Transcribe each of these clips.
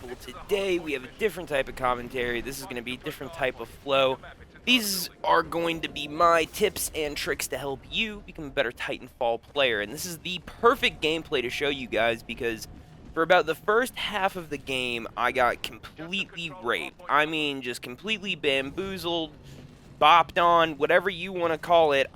people. Today we have a different type of commentary. This is going to be a different type of flow. These are going to be my tips and tricks to help you become a better Titanfall player. And this is the perfect gameplay to show you guys because for about the first half of the game, I got completely raped. I mean, just completely bamboozled, bopped on, whatever you want to call it.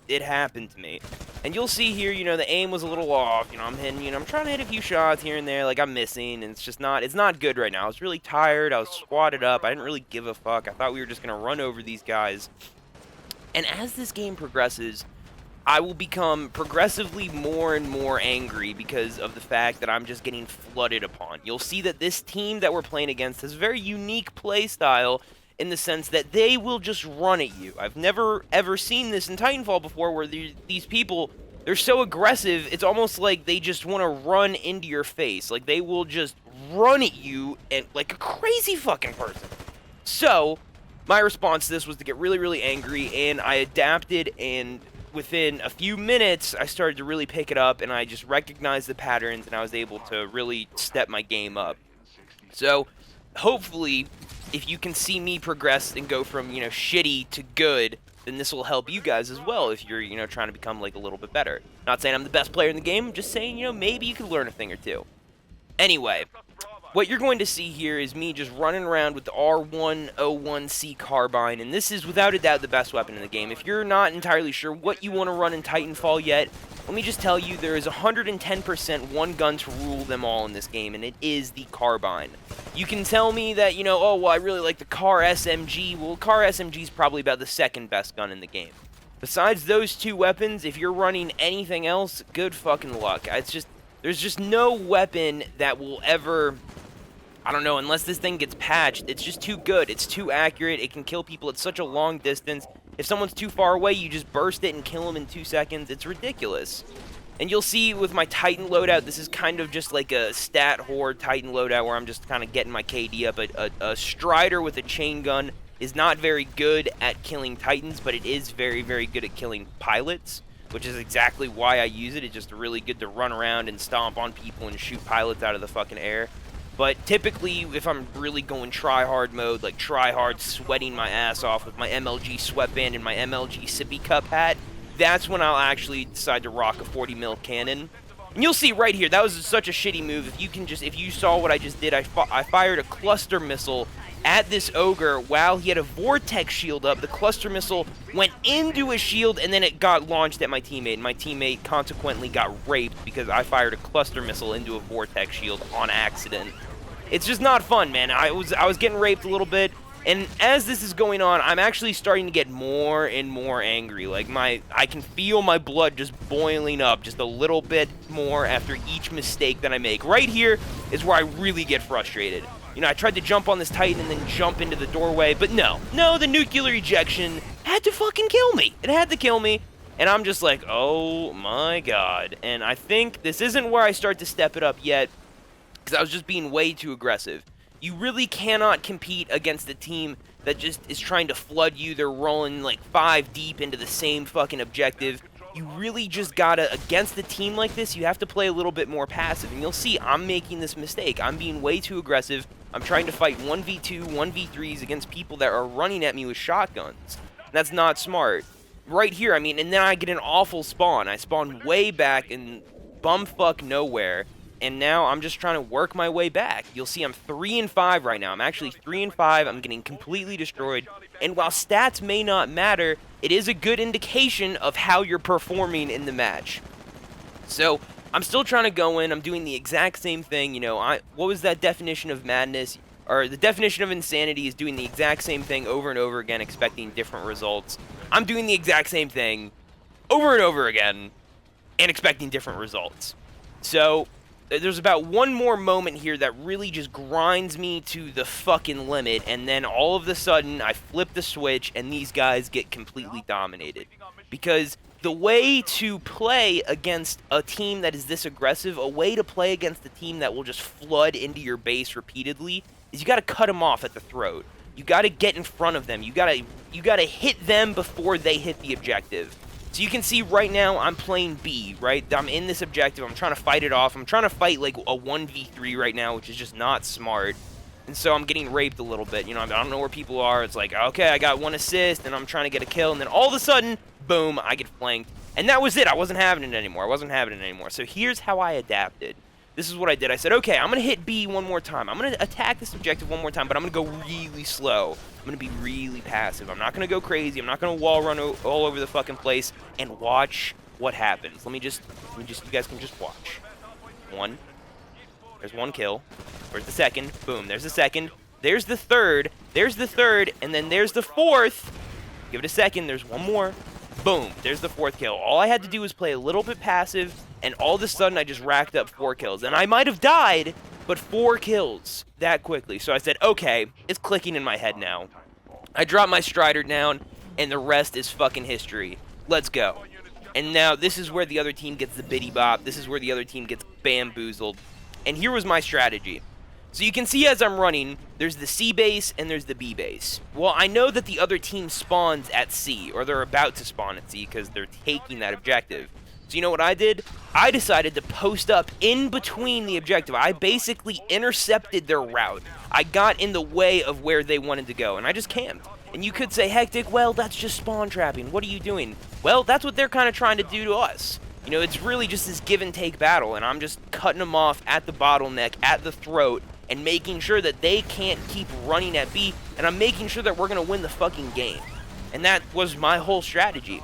It happened to me. And you'll see here, the aim was a little off. I'm hitting, I'm trying to hit a few shots here and there, like I'm missing, and it's not good right now. I was really tired. I was squatted up. I didn't really give a fuck. I thought we were just going to run over these guys. And as this game progresses, I will become progressively more and more angry because of the fact that I'm just getting flooded upon. You'll see that this team that we're playing against has a very unique play style in the sense that they will just run at you. I've never ever seen this in Titanfall before where these people, they're so aggressive, it's almost like they just want to run into your face. Like they will just run at you and like a crazy fucking person. So, my response to this was to get really, really angry, and I adapted, and within a few minutes, I started to really pick it up, and I just recognized the patterns, and I was able to really step my game up. So, hopefully, if you can see me progress and go from, shitty to good, then this will help you guys as well if you're, trying to become, like, a little bit better. Not saying I'm the best player in the game, just saying, maybe you could learn a thing or two. Anyway, what you're going to see here is me just running around with the R101C carbine, and this is without a doubt the best weapon in the game. If you're not entirely sure what you want to run in Titanfall yet, let me just tell you there is 110% one gun to rule them all in this game, and it is the carbine. You can tell me that, oh, well, I really like the Car SMG. Well, Car SMG is probably about the second best gun in the game. Besides those two weapons, if you're running anything else, good fucking luck. There's just no weapon that will ever, I don't know, unless this thing gets patched, it's just too good. It's too accurate. It can kill people at such a long distance. If someone's too far away, you just burst it and kill them in 2 seconds. It's ridiculous. And you'll see with my Titan loadout, this is kind of just like a stat whore Titan loadout where I'm just kind of getting my KD up. A Strider with a chain gun is not very good at killing Titans, but it is very, very good at killing pilots, which is exactly why I use it. It's just really good to run around and stomp on people and shoot pilots out of the fucking air. But typically, if I'm really going try-hard mode, like try-hard sweating my ass off with my MLG sweatband and my MLG sippy cup hat, that's when I'll actually decide to rock a 40mm cannon. And you'll see right here, that was such a shitty move. If you saw what I just did, I fired a cluster missile at this ogre while he had a vortex shield up. The cluster missile went into his shield and then it got launched at my teammate. And my teammate consequently got raped because I fired a cluster missile into a vortex shield on accident. It's just not fun, man. I was getting raped a little bit, and as this is going on, I'm actually starting to get more and more angry. Like I can feel my blood just boiling up just a little bit more after each mistake that I make. Right here is where I really get frustrated. I tried to jump on this Titan and then jump into the doorway, but no, the nuclear ejection had to fucking kill me. It had to kill me, and I'm just like, oh my god. And I think this isn't where I start to step it up yet, because I was just being way too aggressive. You really cannot compete against a team that just is trying to flood you. They're rolling like 5 deep into the same fucking objective. You really just gotta, against a team like this, you have to play a little bit more passive. And you'll see, I'm making this mistake. I'm being way too aggressive. I'm trying to fight 1v2, 1v3s against people that are running at me with shotguns. That's not smart. Right here, and then I get an awful spawn. I spawn way back in bumfuck nowhere. And now I'm just trying to work my way back. You'll see I'm 3-5 right now. I'm actually 3-5. I'm getting completely destroyed. And while stats may not matter, it is a good indication of how you're performing in the match. So I'm still trying to go in. I'm doing the exact same thing. What was that definition of madness? Or the definition of insanity is doing the exact same thing over and over again, expecting different results. I'm doing the exact same thing over and over again and expecting different results. So there's about one more moment here that really just grinds me to the fucking limit, and then all of a sudden I flip the switch and these guys get completely dominated. Because the way to play against a team that is this aggressive, a way to play against a team that will just flood into your base repeatedly, is you gotta cut them off at the throat. You gotta get in front of them. You gotta hit them before they hit the objective. So you can see right now I'm playing B, right? I'm in this objective. I'm trying to fight it off. I'm trying to fight like a 1v3 right now, which is just not smart. And so I'm getting raped a little bit. You know, I don't know where people are. It's like, okay, I got 1 assist, and I'm trying to get a kill. And then all of a sudden, boom, I get flanked. And that was it. I wasn't having it anymore. So here's how I adapted. This is what I did. I said, okay, I'm going to hit B one more time. I'm going to attack this objective one more time, but I'm going to go really slow. I'm going to be really passive. I'm not going to go crazy. I'm not going to wall run all over the fucking place. And watch what happens. Let me just, you guys can just watch. One. There's 1 kill. Where's the second? Boom, there's the second. There's the third. There's the third. And then there's the fourth. Give it a second. There's 1 more. Boom, there's the 4th kill. All I had to do was play a little bit passive, and all of a sudden I just racked up 4 kills. And I might have died, but 4 kills that quickly. So I said, okay, it's clicking in my head now. I dropped my Strider down, and the rest is fucking history. Let's go. And now this is where the other team gets the biddy bop. This is where the other team gets bamboozled. And here was my strategy. So you can see as I'm running, there's the C base and there's the B base. Well, I know that the other team spawns at C, or they're about to spawn at C because they're taking that objective. So you know what I did? I decided to post up in between the objective. I basically intercepted their route. I got in the way of where they wanted to go, and I just camped. And you could say, Hectic, well, that's just spawn trapping. What are you doing? Well, that's what they're kind of trying to do to us. You know, it's really just this give-and-take battle, and I'm just cutting them off at the bottleneck, at the throat, and making sure that they can't keep running at B, and I'm making sure that we're going to win the fucking game. And that was my whole strategy.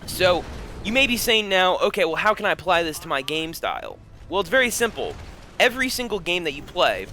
So, you may be saying now, okay, well, how can I apply this to my game style? Well, it's very simple. Every single game that you play,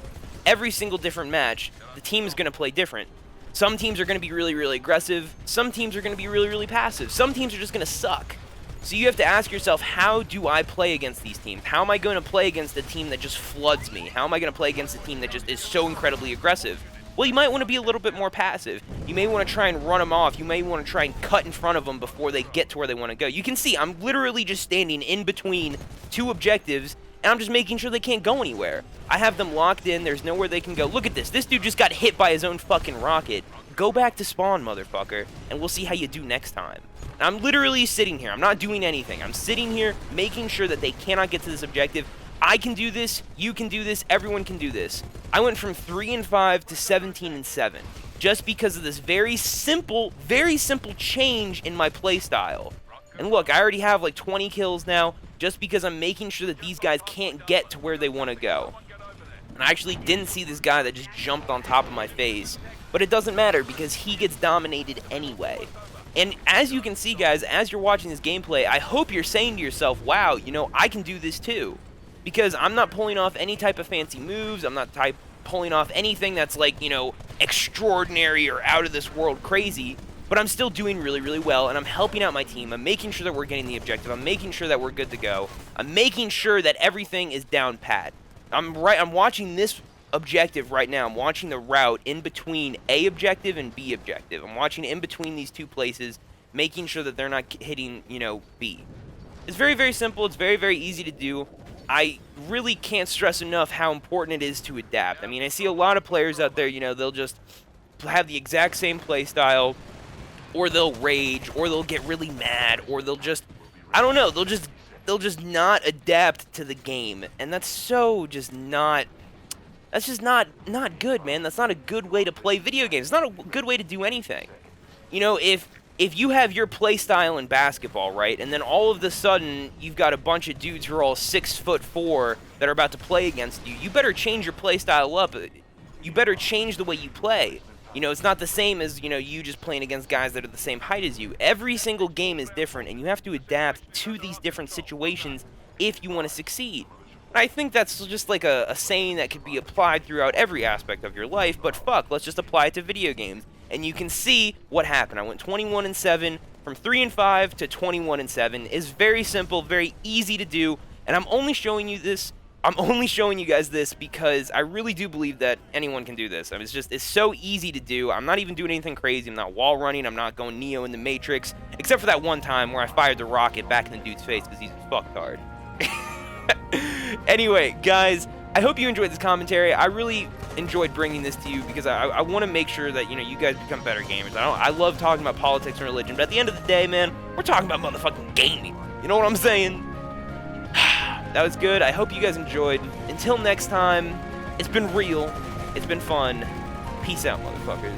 every single different match, the team is going to play different. Some teams are going to be really, really aggressive. Some teams are going to be really, really passive. Some teams are just going to suck. So you have to ask yourself, how do I play against these teams? How am I going to play against a team that just floods me? How am I going to play against a team that just is so incredibly aggressive? Well, you might want to be a little bit more passive. You may want to try and run them off. You may want to try and cut in front of them before they get to where they want to go. You can see I'm literally just standing in between 2 objectives, and I'm just making sure they can't go anywhere. I have them locked in. There's nowhere they can go. Look at this. This dude just got hit by his own fucking rocket. Go back to spawn, motherfucker, and we'll see how you do next time. I'm literally sitting here. I'm not doing anything. I'm sitting here making sure that they cannot get to this objective. I can do this. You can do this. Everyone can do this. I went from 3-5 to 17-7 just because of this very simple change in my playstyle. And look, I already have like 20 kills now just because I'm making sure that these guys can't get to where they want to go. And I actually didn't see this guy that just jumped on top of my face. But it doesn't matter because he gets dominated anyway. And as you can see, guys, as you're watching this gameplay, I hope you're saying to yourself, wow, you know, I can do this too. Because I'm not pulling off any type of fancy moves. I'm not pulling off anything that's like, you know, extraordinary or out of this world crazy. But I'm still doing really, really well, and I'm helping out my team. I'm making sure that we're getting the objective. I'm making sure that we're good to go. I'm making sure that everything is down pat. I'm watching this objective right now. I'm watching the route in between A objective and B objective. I'm watching in between these 2 places, making sure that they're not hitting, you know, B. It's very, very simple. It's very, very easy to do. I really can't stress enough how important it is to adapt. I mean, I see a lot of players out there, you know, they'll just have the exact same play style, or they'll rage, or they'll get really mad, or they'll just, I don't know, they'll just not adapt to the game. And that's so just not, that's just not good, man. That's not a good way to play video games. It's not a good way to do anything. You know, if you have your play style in basketball, right, and then all of a sudden you've got a bunch of dudes who are all 6'4" that are about to play against you, you better change your play style up. You better change the way you play. You know, it's not the same as, you know, you just playing against guys that are the same height as you. Every single game is different, and you have to adapt to these different situations if you want to succeed. And I think that's just like a saying that could be applied throughout every aspect of your life, but fuck, let's just apply it to video games. And you can see what happened. I went 21-7, from 3-5 to 21-7. It's very simple, very easy to do, and I'm only showing you guys this because I really do believe that anyone can do this. I mean, it's so easy to do. I'm not even doing anything crazy. I'm not wall running. I'm not going Neo in the Matrix, except for that one time where I fired the rocket back in the dude's face because he's a fucktard. Anyway, guys, I hope you enjoyed this commentary. I really enjoyed bringing this to you because I want to make sure that, you know, you guys become better gamers. I love talking about politics and religion, but at the end of the day, man, We're talking about motherfucking gaming. You know what I'm saying? That was good. I hope you guys enjoyed. Until next time, it's been real. It's been fun. Peace out, motherfuckers.